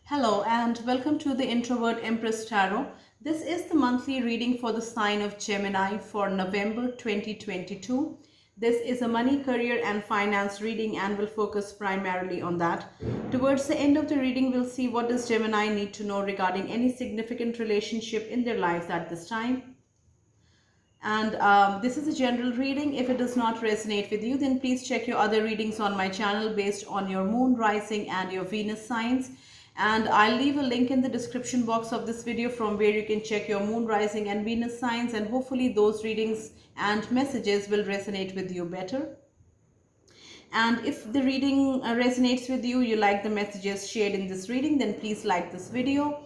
Hello and welcome to the Introvert Empress Tarot. This is the monthly reading for the sign of Gemini for November 2022. This is a money, career and finance reading and will focus primarily on that. Towards the end of the reading, we'll see what does Gemini need to know regarding any significant relationship in their lives at this time. And this is a general reading. If it does not resonate with you, then please check your other readings on my channel based on your moon, rising and your Venus signs. And I'll leave a link in the description box of this video from where you can check your moon, rising and Venus signs, and hopefully those readings and messages will resonate with you better. And if the reading resonates with you, you like the messages shared in this reading, then please like this video,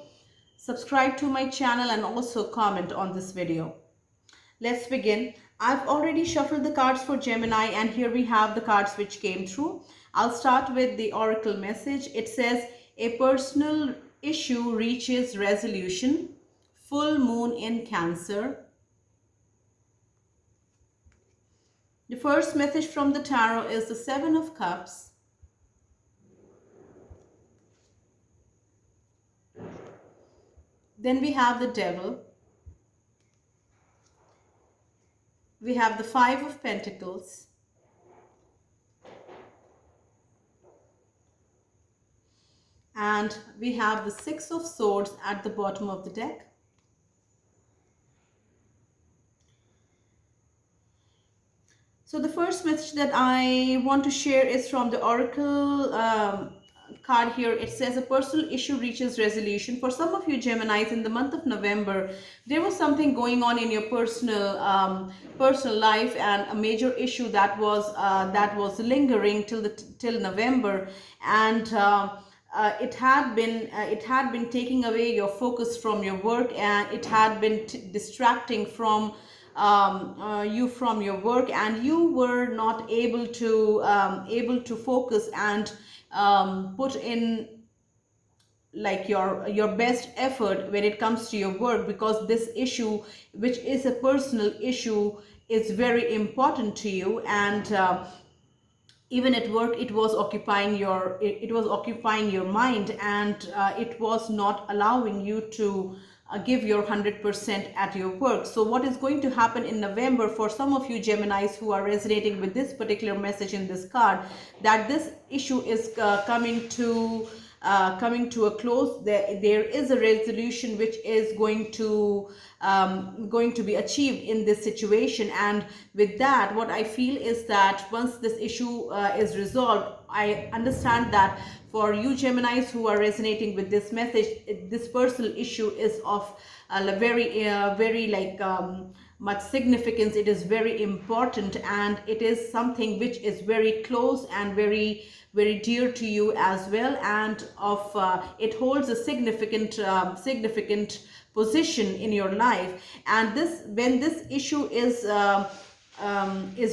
subscribe to my channel and also comment on this video. Let's begin. I've already shuffled the cards for Gemini and here we have the cards which came through. I'll start with the oracle message. It says, a personal issue reaches resolution. Full moon in Cancer. The first message from the tarot is the Seven of Cups. Then we have the Devil. We have the Five of Pentacles. And we have the Six of Swords at the bottom of the deck. So the first message that I want to share is from the oracle card here. It says a personal issue reaches resolution. For some of you Geminis, in the month of November, there was something going on in your personal life, and a major issue that was lingering till November, and it had been taking away your focus from your work, and it had been distracting from you from your work, and you were not able to focus and put in like your best effort when it comes to your work, because this issue, which is a personal issue, is very important to you. And even at work, it was occupying your mind, and it was not allowing you to give your 100% at your work. So what is going to happen in November for some of you Geminis who are resonating with this particular message in this card, that this issue is coming to a close. There is a resolution which is going to be achieved in this situation. And with that, what I feel is that once this issue is resolved, I understand that for you Geminis who are resonating with this message, this personal issue is of very much significance. It is very important, and it is something which is very close and very dear to you as well, and it holds a significant position in your life. And when this issue is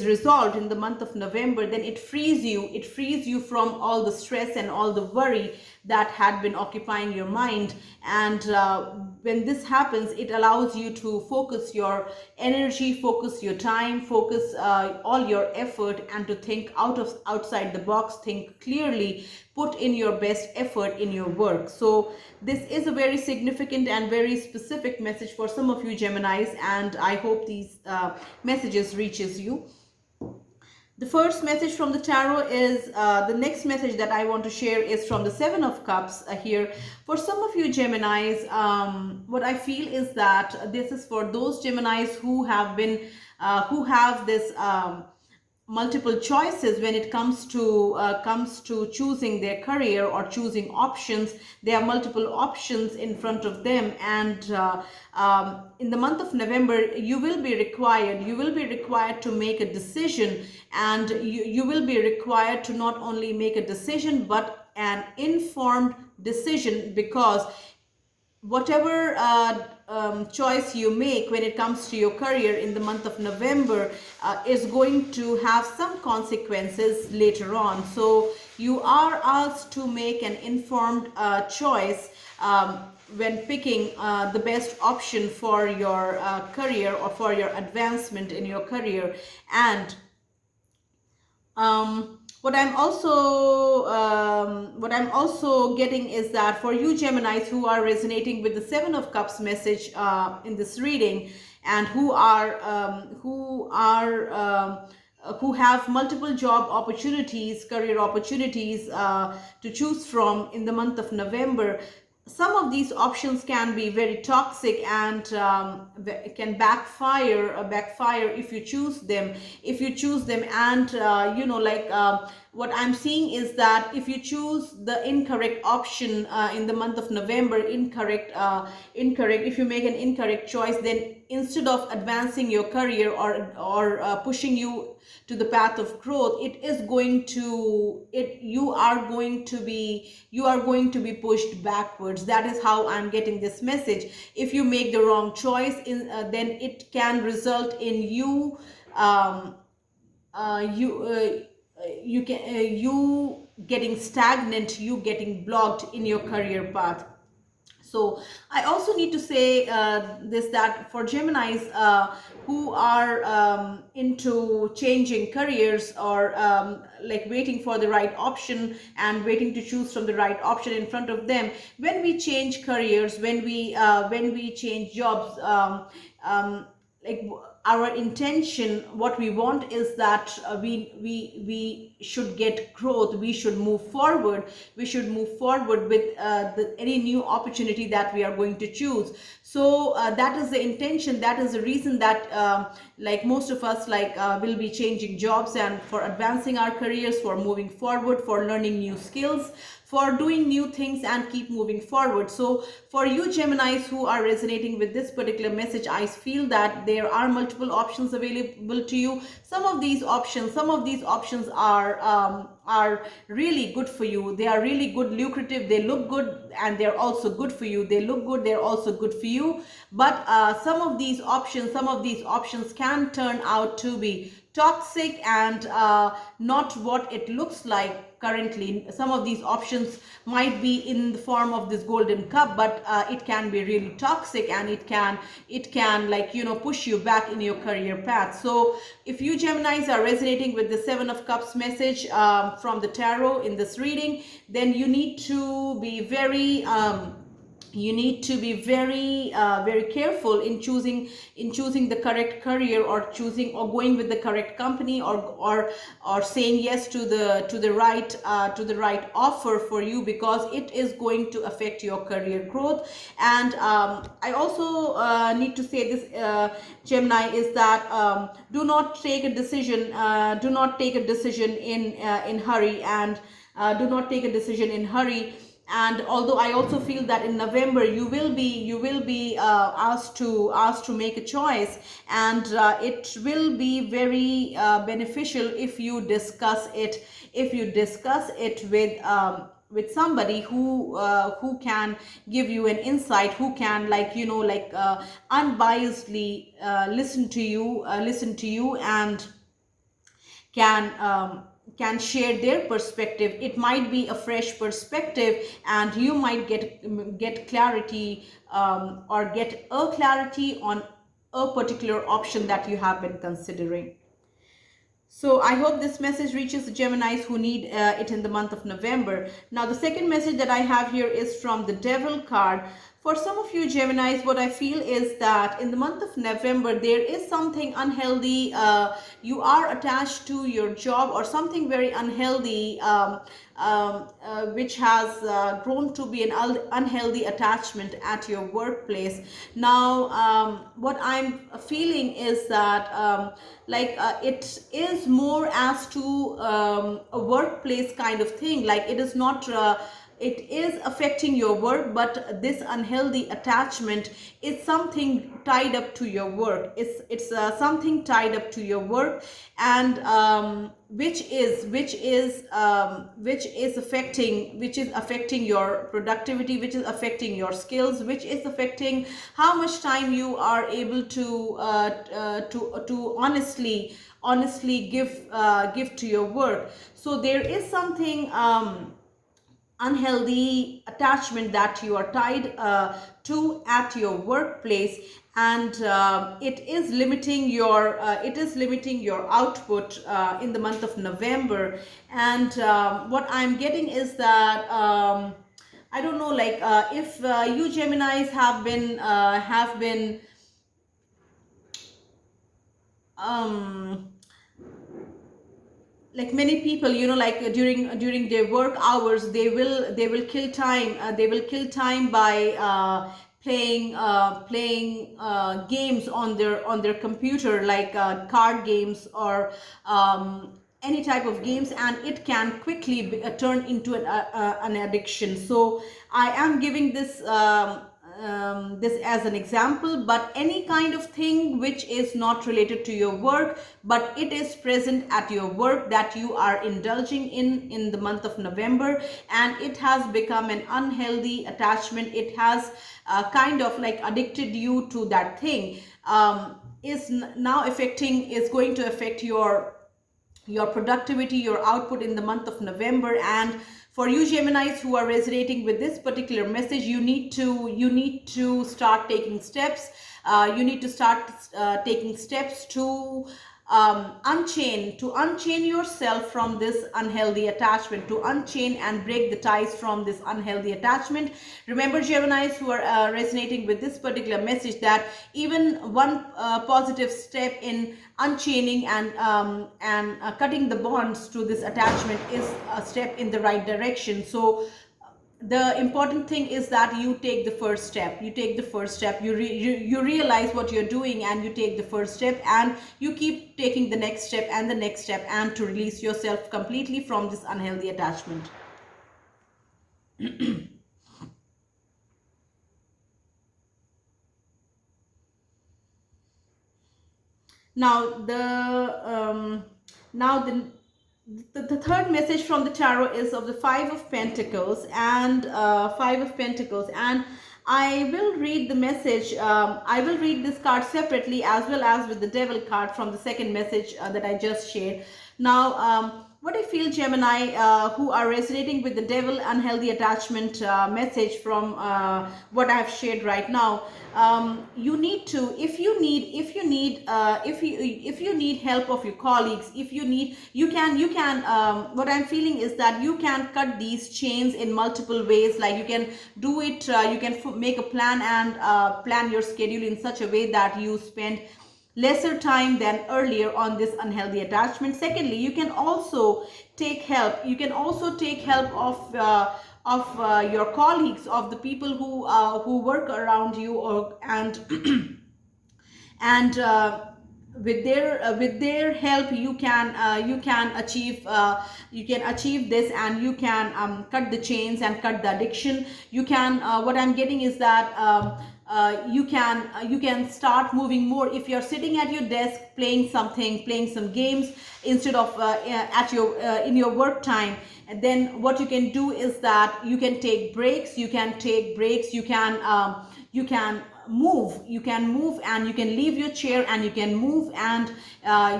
resolved in the month of November, then it frees you from all the stress and all the worry that had been occupying your mind. And when this happens, it allows you to focus your energy, focus your time, focus all your effort, and to think outside the box, think clearly, put in your best effort in your work. So this is a very significant and very specific message for some of you Geminis, and I hope these messages reaches you. The first message from the tarot is the next message that I want to share is from the Seven of Cups here. For some of you Geminis, what I feel is that this is for those Geminis who have this multiple choices when it comes to choosing their career or choosing options. There are multiple options in front of them, and in the month of November you will be required to make a decision, and you will be required to not only make a decision but an informed decision, because whatever choice you make when it comes to your career in the month of November is going to have some consequences later on. So you are asked to make an informed choice when picking the best option for your career or for your advancement in your career. And What I'm also getting is that for you Geminis who are resonating with the Seven of Cups message in this reading, and who have multiple job opportunities, career opportunities to choose from in the month of November, some of these options can be very toxic and can backfire if you choose them. And what I'm seeing is that if you choose the incorrect option in the month of November, incorrect if you make an incorrect choice, then instead of advancing your career or pushing you to the path of growth, it is going to it you are going to be pushed backwards. That is how I'm getting this message. If you make the wrong choice, then it can result in you um, you you can you getting stagnant, you getting blocked in your career path. So I also need to say this, that for Geminis who are into changing careers, or like waiting for the right option and waiting to choose from the right option in front of them, when we change careers, when we change jobs, like our intention, what we want is that we should get growth, we should move forward, with any new opportunity that we are going to choose. So that is the intention, that is the reason that like most of us will be changing jobs, and for advancing our careers, for moving forward, for learning new skills, for doing new things and keep moving forward. So for you Geminis who are resonating with this particular message, I feel that there are multiple options available to you. Some of these options are really good for you. They are really good, lucrative, they look good, and they're also good for you. They look good, they're also good for you. But some of these options can turn out to be toxic and not what it looks like currently. Some of these options might be in the form of this golden cup, but it can be really toxic, and it can push you back in your career path. So if you Geminis are resonating with the Seven of Cups message from the tarot in this reading, then you need to be very careful in choosing the correct career, or going with the correct company, or saying yes to the right offer for you, because it is going to affect your career growth. And I also need to say this, Gemini, is that do not take a decision in hurry, and do not take a decision in hurry. And although I also feel that in November you will be asked to make a choice, and it will be very beneficial if you discuss it with somebody who can give you an insight, who can unbiasedly listen to you, and can share their perspective. It might be a fresh perspective, and you might get clarity, or get a clarity on a particular option that you have been considering. So I hope this message reaches the Geminis who need it in the month of November. Now the second message that I have here is from the Devil card. For some of you Geminis, what I feel is that in the month of November, there is something unhealthy. You are attached to your job, or something very unhealthy, which has grown to be an unhealthy attachment at your workplace. Now, what I'm feeling is that it is more as to a workplace kind of thing. Like it is not. It is affecting your work, but this unhealthy attachment is something tied up to your work. It's something tied up to your work, and which is affecting your productivity, which is affecting your skills, which is affecting how much time you are able to honestly give to your work. So there is something unhealthy attachment that you are tied to at your workplace, and it is limiting your output in the month of November. And what I'm getting is that I don't know, like if you Geminis have been um like many people, like during their work hours, they will kill time, they will kill time by playing games on their computer, like card games or any type of games, and it can quickly turn into an addiction. So I am giving this as an example, but any kind of thing which is not related to your work, but it is present at your work, that you are indulging in the month of November, and it has become an unhealthy attachment, it has kind of like addicted you to that thing, now is going to affect your productivity, your output in the month of November. And for you Geminis who are resonating with this particular message, you need to start taking steps. You need to start taking steps to unchain yourself from this unhealthy attachment, to unchain and break the ties from this unhealthy attachment. Remember, Geminis who are resonating with this particular message, that even one positive step in unchaining and cutting the bonds to this attachment is a step in the right direction. So the important thing is that you take the first step, you realize what you're doing, and you take the first step, and you keep taking the next step and the next step, and to release yourself completely from this unhealthy attachment. Now now the third message from the tarot is of the Five of Pentacles, and I will read the message. I will read this card separately, as well as with the Devil card from the second message that I just shared. Now, what I feel, Gemini, who are resonating with the Devil unhealthy attachment message from what I have shared right now, you need to, if you need help of your colleagues, if you need, you can what I'm feeling is that you can cut these chains in multiple ways. Like you can do it, you can make a plan and plan your schedule in such a way that you spend lesser time than earlier on this unhealthy attachment. Secondly, you can also take help, of your colleagues, of the people who work around you, or and and with their help, you can achieve this, and you can cut the chains and cut the addiction. You can what I'm getting is that you can start moving more. If you're sitting at your desk playing some games instead of at your in your work time, and then what you can do is that you can take breaks, you can move, and you can leave your chair, and you can move, and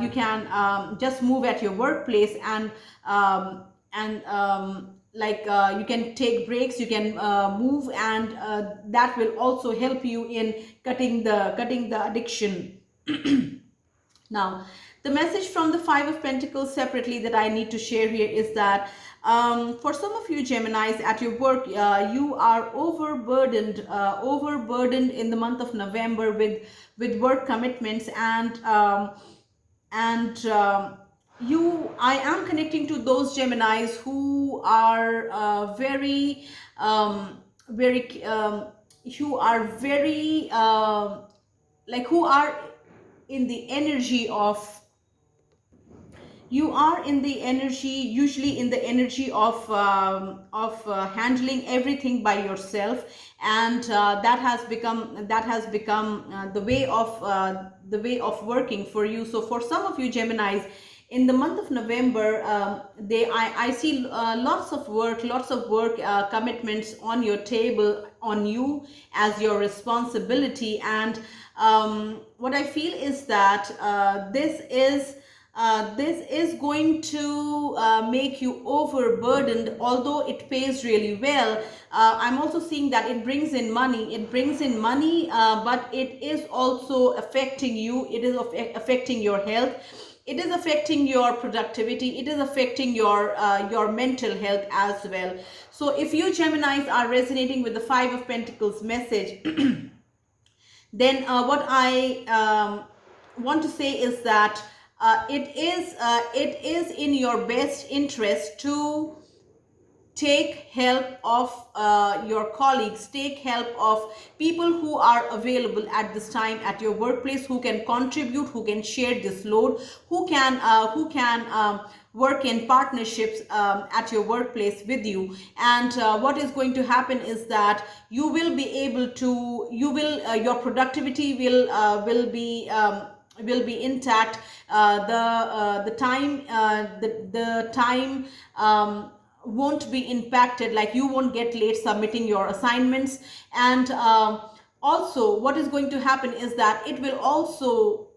you can just move at your workplace, and you can take breaks, you can move, and that will also help you in cutting the addiction. Now, the message from the Five of Pentacles separately that I need to share here is that for some of you Geminis at your work, you are overburdened in the month of November with work commitments, and I am connecting to those Geminis who are who are very who are in the energy of, you are in the energy, usually in the energy of handling everything by yourself, and that has become the way of working for you. So for some of you Geminis, in the month of November, I see lots of work commitments on your table, on you as your responsibility. And what I feel is that this is this is going to make you overburdened, although it pays really well. I'm also seeing that it brings in money. It brings in money, but it is also affecting you. It is affecting your health. It is affecting your productivity. It is affecting your mental health as well. So if you Geminis are resonating with the Five of Pentacles message, then what I want to say is that it is in your best interest to take help of your colleagues, take help of people who are available at this time at your workplace, who can contribute, who can share this load, who can work in partnerships at your workplace with you. And what is going to happen is that you will be able to, your productivity will be intact. The time the time won't be impacted, like you won't get late submitting your assignments. And also what is going to happen is that it will also,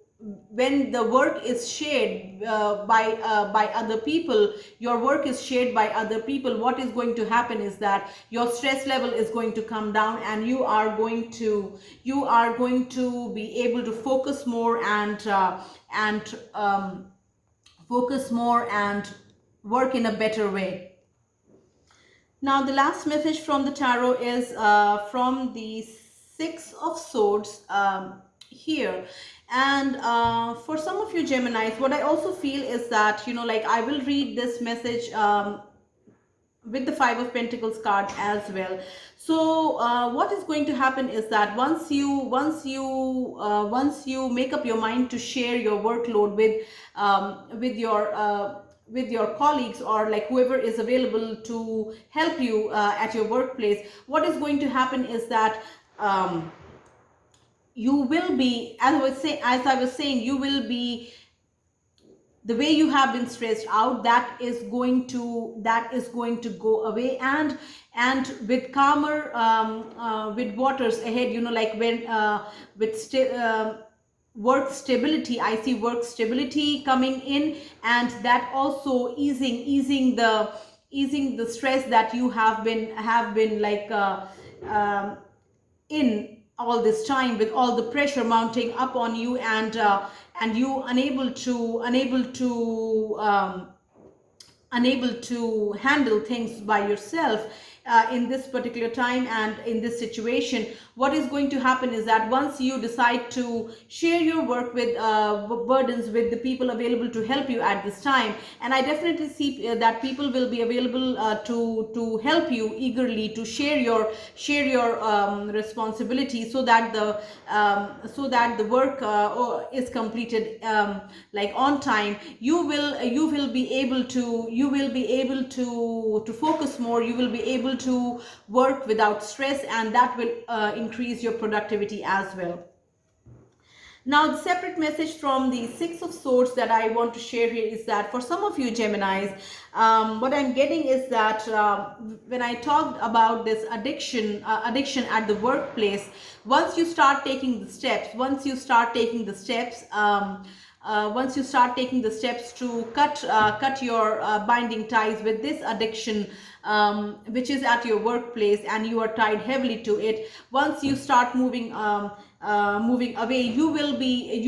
when the work is shared by other people, your work is shared by other people, what is going to happen is that your stress level is going to come down, and you are going to be able to focus more and focus more and work in a better way. Now, the last message from the tarot is from the Six of Swords here. And for some of you Geminis, what I also feel is that, like I will read this message with the Five of Pentacles card as well. So what is going to happen is that once you make up your mind to share your workload with your colleagues, or like whoever is available to help you at your workplace, what is going to happen is that you will be, as I was saying, you will be, the way you have been stressed out, that is going to go away. And with calmer with waters ahead, like when work stability, I see work stability coming in, and that also easing the stress that you have been like in all this time, with all the pressure mounting up on you, and you unable to handle things by yourself in this particular time and in this situation. What is going to happen is that once you decide to share your work with burdens with the people available to help you at this time, and I definitely see that people will be available to help you eagerly, to share your responsibility, so that the work is completed like on time. You will be able to focus more. You will be able to work without stress, and that will increase your productivity as well. Now, the separate message from the Six of Swords that I want to share here is that for some of you Geminis, what I'm getting is that when I talked about this addiction at the workplace, once you start taking the steps, once you start taking the steps to cut your binding ties with this addiction, which is at your workplace, and you are tied heavily to it, once you start moving away, you will be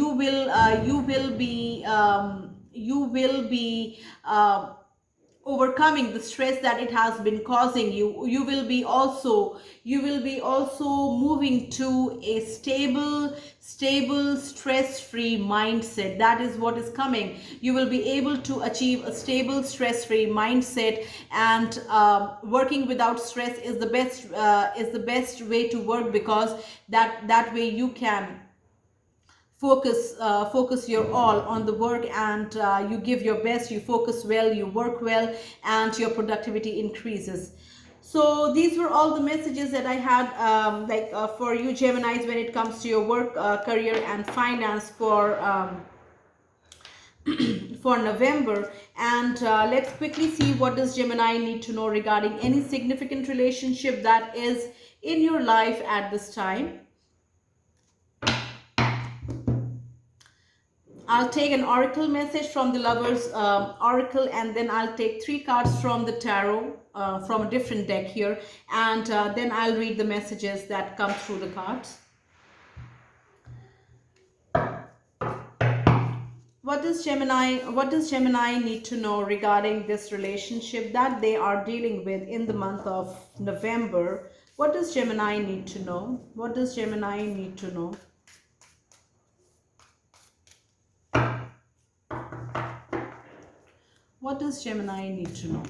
overcoming the stress that it has been causing you. You will be also moving to a stable stress-free mindset. That is what is coming. You will be able to achieve a stable stress-free mindset, and working without stress is the best way to work, because that way you can focus your all on the work, and you give your best, you focus well, you work well, and your productivity increases. So these were all the messages that I had for you Geminis when it comes to your work, career, and finance for November. And let's quickly see what does Gemini need to know regarding any significant relationship that is in your life at this time. I'll take an oracle message from the Lovers oracle, and then I'll take three cards from the tarot from a different deck here, and then I'll read the messages that come through the cards. What does Gemini need to know regarding this relationship that they are dealing with in the month of November? What does Gemini need to know? What does Gemini need to know? What does Gemini need to know?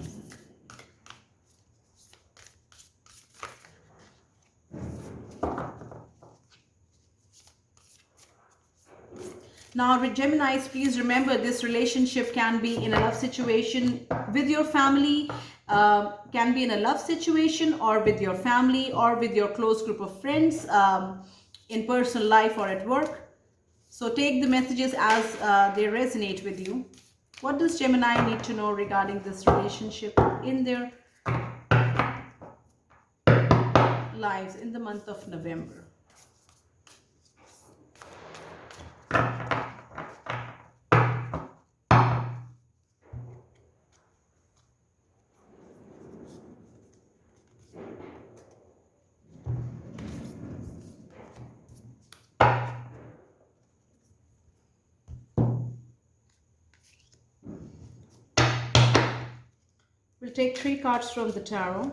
Now, Geminis, please remember this relationship can be in a love situation with your family, can be in a love situation, or with your family, or with your close group of friends, in personal life or at work. So take the messages as they resonate with you. What does Gemini need to know regarding this relationship in their lives in the month of November? We'll take three cards from the tarot.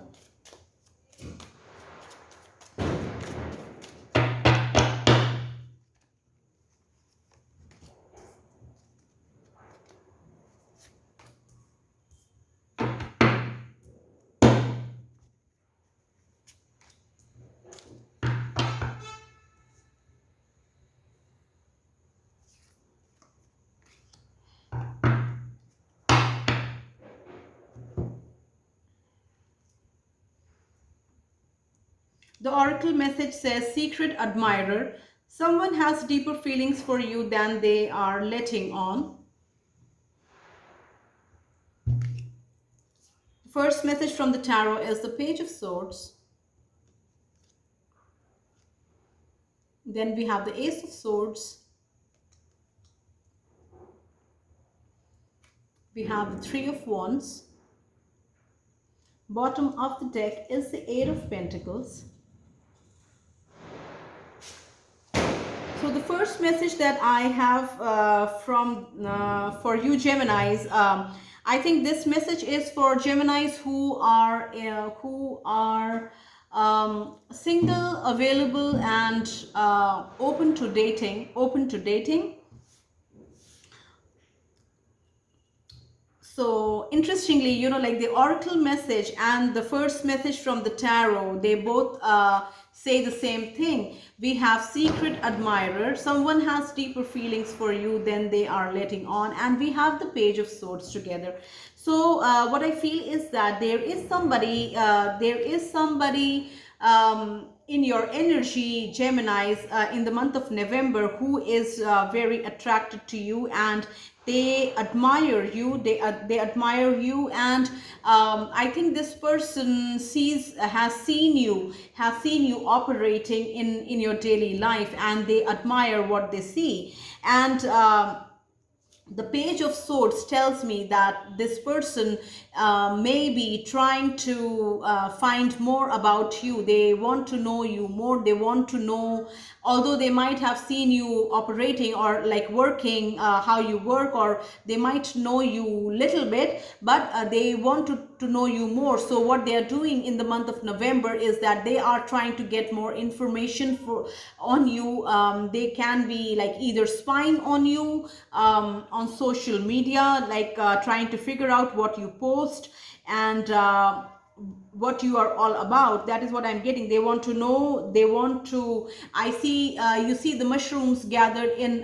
The oracle message says, secret admirer. Someone has deeper feelings for you than they are letting on. First message from the tarot is the Page of Swords. Then we have the Ace of Swords. We have the Three of Wands. Bottom of the deck is the Eight of Pentacles. So the first message that I have for you Geminis, I think this message is for Geminis who are single, available, and open to dating. So interestingly, you know, like the oracle message and the first message from the tarot, they both say the same thing. We have secret admirer. Someone has deeper feelings for you than they are letting on. And we have the Page of Swords together. So what I feel is that there is somebody in your energy, Geminis, in the month of November, who is very attracted to you, and they admire you. They admire you, and I think this person has seen you operating in your daily life, and they admire what they see. And the Page of Swords tells me that this person may be trying to find more about you. They want to know you more. They want to know, although they might have seen you operating or like working, how you work, or they might know you little bit, but they want to know you more. So what they are doing in the month of November is that they are trying to get more information on you. They can be like either spying on you on social media, like trying to figure out what you post and what you are all about. That is what I'm getting. They want to know. They want to. I see. You see the mushrooms gathered in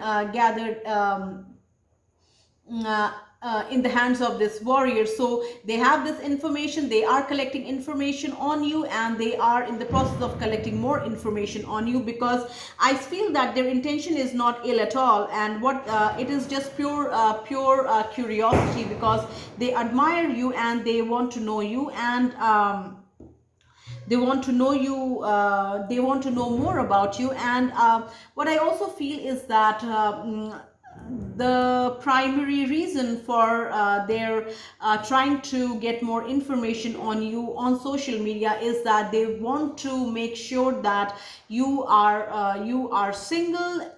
the hands of this warrior. So they have this information. They are collecting information on you, and they are in the process of collecting more information on you, because I feel that their intention is not ill at all, and what it is just pure curiosity, because they admire you and they want to know you, and they want to know you, they want to know more about you. And what I also feel is that the primary reason for their trying to get more information on you on social media is that they want to make sure that you are single.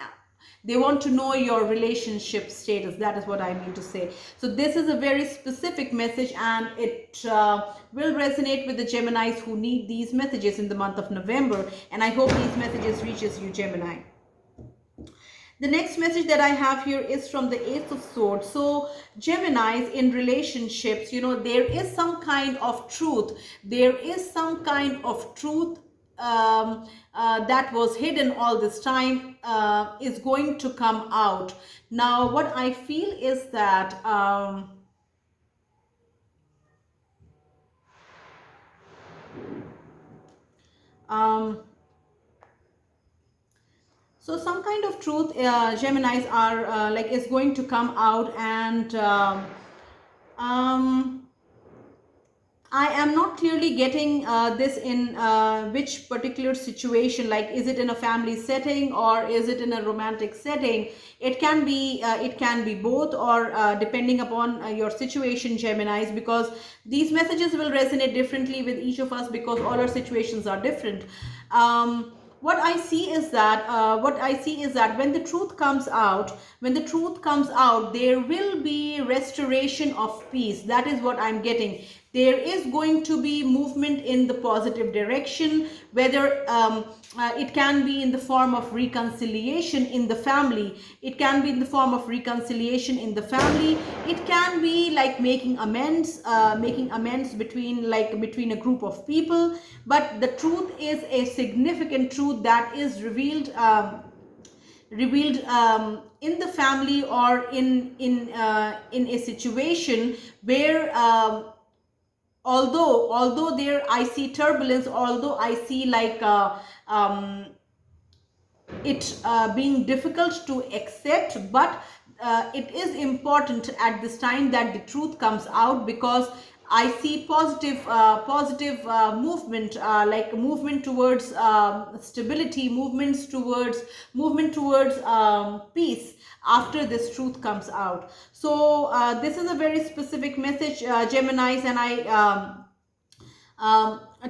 They want to know your relationship status. That is what I mean to say. So this is a very specific message, and it will resonate with the Geminis who need these messages in the month of November. And I hope these messages reaches you, Gemini. The next message that I have here is from the Ace of Swords. So Geminis, in relationships, there is some kind of truth. There is some kind of truth that was hidden all this time is going to come out. Now, what I feel is that so some kind of truth Geminis are is going to come out, and I am not clearly getting this in which particular situation. Like, is it in a family setting or is it in a romantic setting? It can be both, or depending upon your situation, Geminis, because these messages will resonate differently with each of us because all our situations are different. What I see is that when the truth comes out, there will be restoration of peace. That is what I'm getting. There is going to be movement in the positive direction, whether it can be in the form of reconciliation in the family. It can be in the form of reconciliation in the family. It can be like making amends between a group of people. But the truth is a significant truth that is revealed in the family, or in a situation where although there I see turbulence, although I see it being difficult to accept, but it is important at this time that the truth comes out, because I see positive movement, like movement towards stability, movement towards peace after this truth comes out. So this is a very specific message, Geminis, and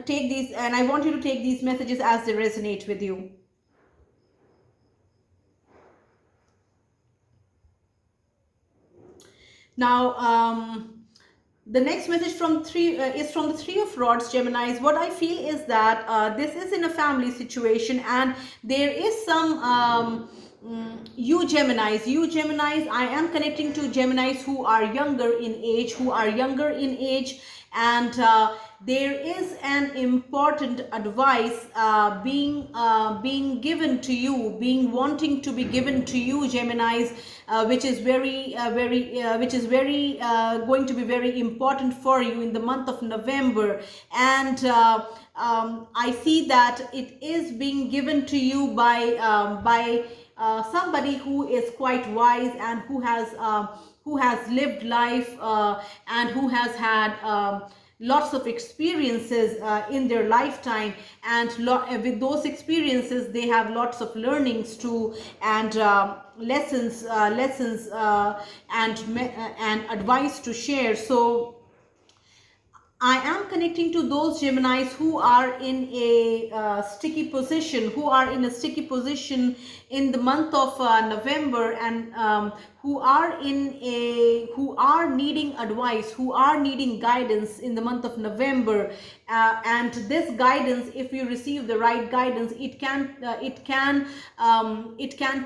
take these, and I want you to take these messages as they resonate with you. Now, the next message from is from the Three of Rods, Geminis. What I feel is that this is in a family situation, and there is some you Geminis, I am connecting to Geminis who are younger in age, and there is an important advice being given to you, being wanting to be given to you, Geminis, which is very going to be very important for you in the month of November. And I see that it is being given to you by somebody who is quite wise, and who has lived life, and who has had lots of experiences in their lifetime, and with those experiences they have lots of learnings too, and lessons and advice to share. So I am connecting to those Geminis who are in a sticky position, in the month of November, and who are needing advice, who are needing guidance in the month of November. And this guidance, if you receive the right guidance, it can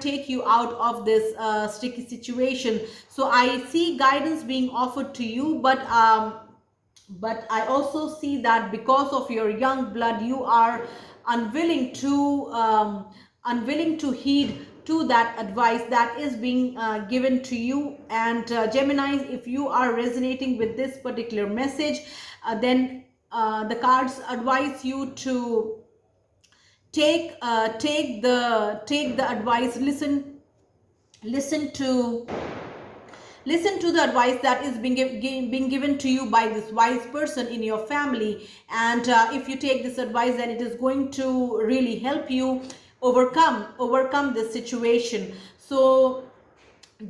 take you out of this sticky situation. So I see guidance being offered to you, but I also see that because of your young blood, you are unwilling to heed to that advice that is being given to you. And Geminis, if you are resonating with this particular message, then the cards advise you to take the advice, listen to the advice that is being given to you by this wise person in your family. And if you take this advice, then it is going to really help you overcome this situation. So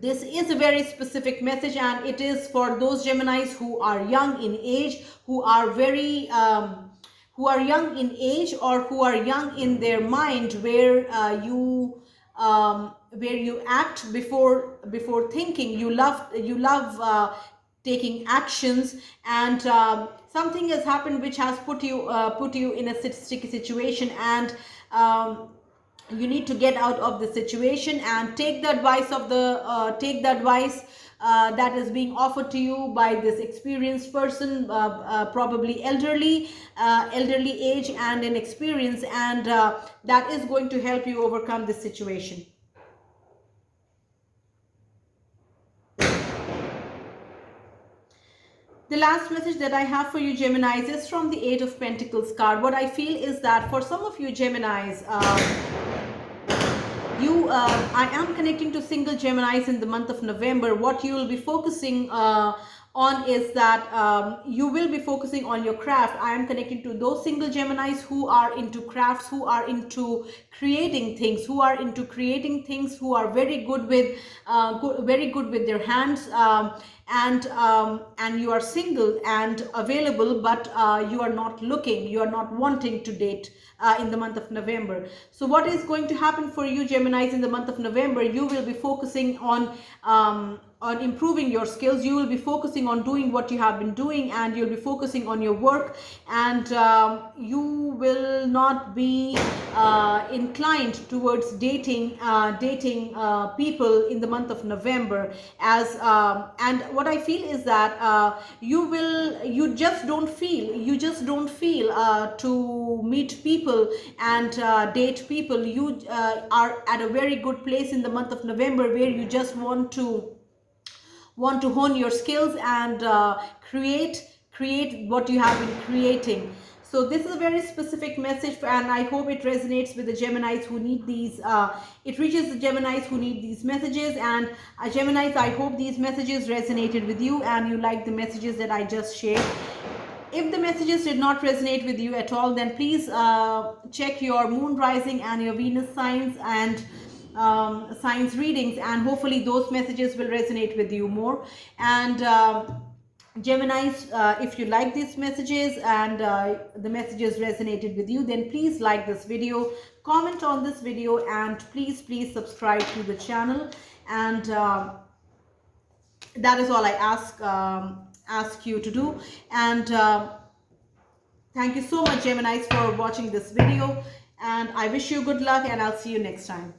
This is a very specific message, and it is for those Geminis who are young in age, who are very who are young in age, or who are young in their mind, where you act before thinking. You love taking actions, and something has happened which has put you in a sticky situation, and you need to get out of the situation and take the advice of the that is being offered to you by this experienced person, probably elderly age and in experience, and that is going to help you overcome this situation. The last message that I have for you, Geminis, is from the Eight of Pentacles card. What I feel is that for some of you Geminis, I am connecting to single Geminis in the month of November. What you will be focusing on is that you will be focusing on your craft. I am connecting to those single Geminis who are into crafts, who are into creating things, who are very good with their hands, and you are single and available, but you are not looking, you are not wanting to date in the month of November. So what is going to happen for you Geminis in the month of November? You will be focusing on improving your skills. You will be focusing on doing what you have been doing, and you'll be focusing on your work, and you will not be inclined towards dating people in the month of November. As and what I feel is that you just don't feel to meet people and date people. You are at a very good place in the month of November, where you just want to hone your skills and create what you have been creating. So this is a very specific message, and I hope it resonates with the Geminis who need these. It reaches the Geminis who need these messages, and Geminis, I hope these messages resonated with you and you like the messages that I just shared. If the messages did not resonate with you at all, then please check your moon rising and your Venus signs and signs readings, and hopefully those messages will resonate with you more. And Geminis, if you like these messages and the messages resonated with you, then please like this video, comment on this video, and please subscribe to the channel. And that is all I ask you to do. And thank you so much Geminis for watching this video, and I wish you good luck, and I'll see you next time.